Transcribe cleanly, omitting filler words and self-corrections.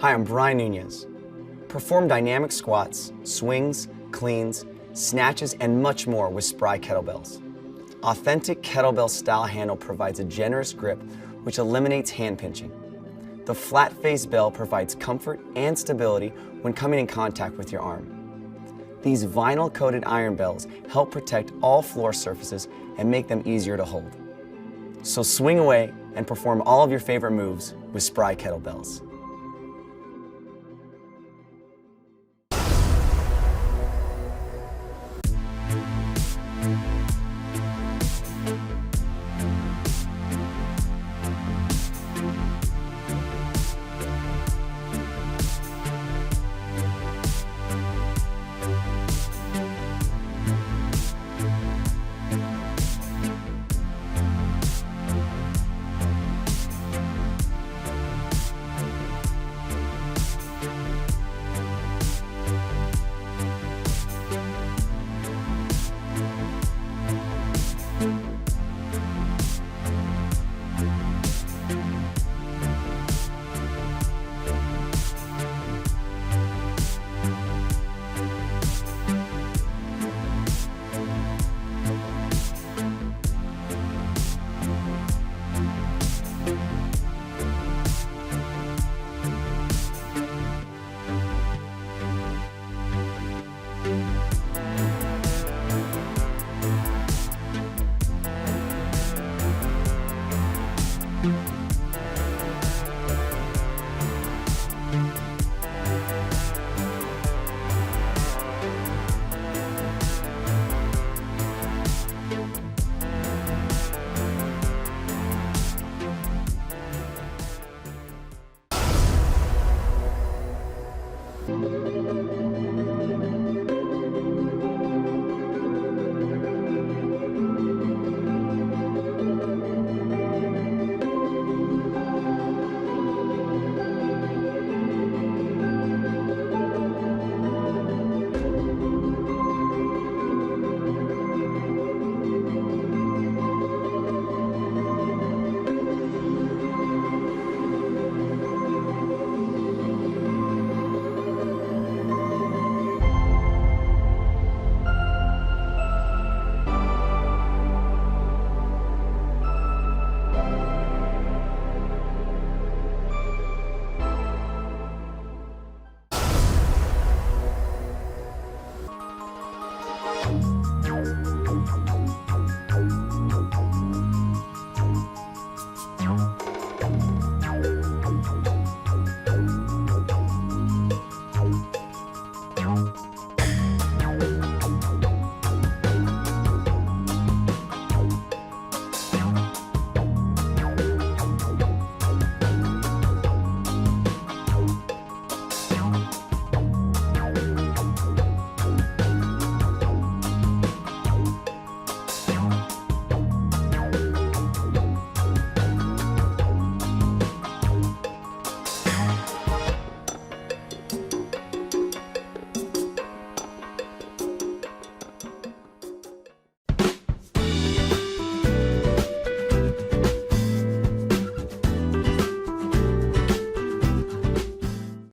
Hi, I'm Brian Nunez. Perform dynamic squats, swings, cleans, snatches, and much more with SPRI kettlebells. Authentic kettlebell style handle provides a generous grip which eliminates hand pinching. The flat face bell provides comfort and stability when coming in contact with your arm. These vinyl coated iron bells help protect all floor surfaces and make them easier to hold. So swing away and perform all of your favorite moves with SPRI kettlebells.